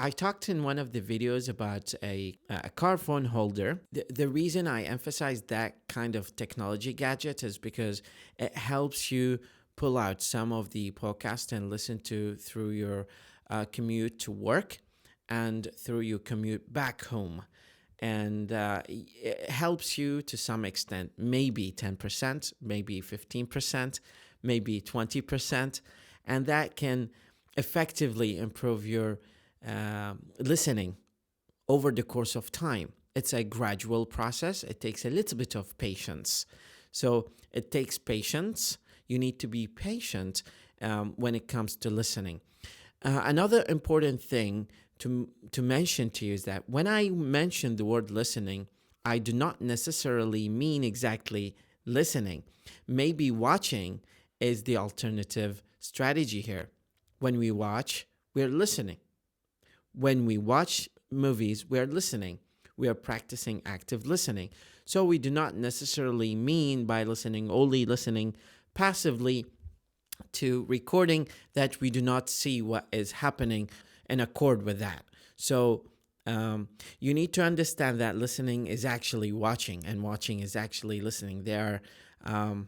I talked in one of the videos about a car phone holder. The reason I emphasize that kind of technology gadget is because it helps you pull out some of the podcast and listen to through your commute to work and through your commute back home. And it helps you to some extent, maybe 10%, maybe 15%, maybe 20%. And that can effectively improve your listening over the course of time. It's a gradual process. It takes a little bit of patience. So it takes patience. You need to be patient when it comes to listening. Another important thing to mention to you is that when I mention the word listening, I do not necessarily mean exactly listening. Maybe watching is the alternative strategy here. When we watch, we're listening. When we watch movies, we're listening. We are practicing active listening. So we do not necessarily mean by listening only listening passively to recording that we do not see what is happening in accord with that. So you need to understand that listening is actually watching and watching is actually listening. There are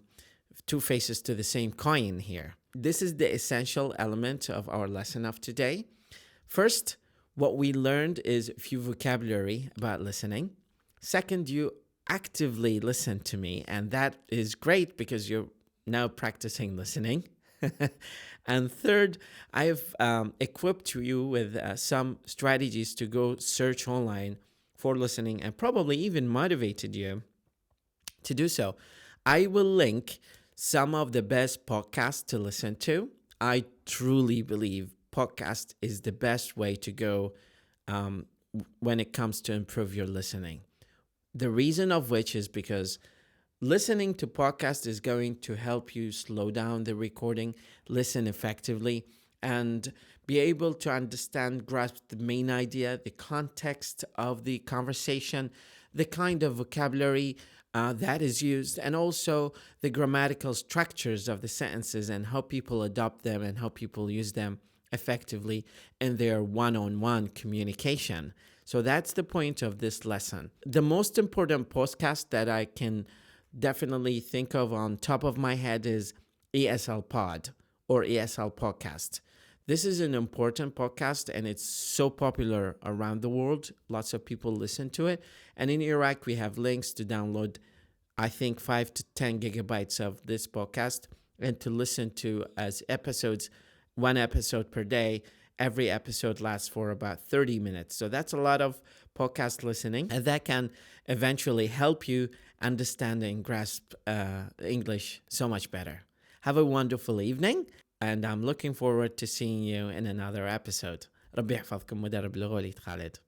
two faces to the same coin here. This is the essential element of our lesson of today. First, what we learned is a few vocabulary about listening. Second, you actively listen to me, and that is great because you're now practicing listening. And third, I've equipped you with some strategies to go search online for listening and probably even motivated you to do so. I will link some of the best podcasts to listen to. I truly believe podcast is the best way to go when it comes to improve your listening. The reason of which is because listening to podcast is going to help you slow down the recording, listen effectively, and be able to understand, grasp the main idea, the context of the conversation, the kind of vocabulary that is used, and also the grammatical structures of the sentences and how people adopt them and how people use them effectively in their one-on-one communication. So that's the point of this lesson. The most important podcast that I can definitely think of on top of my head is ESL Pod or ESL Podcast. This is an important podcast and it's so popular around the world. Lots of people listen to it. And in Iraq, we have links to download, I think, 5 to 10 gigabytes of this podcast and to listen to as episodes, one episode per day. Every episode lasts for about 30 minutes. So that's a lot of podcast listening, and that can eventually help you understand and grasp English so much better. Have a wonderful evening, and I'm looking forward to seeing you in another episode. ربي يحفظكم. مدرب لغة وليد خالد.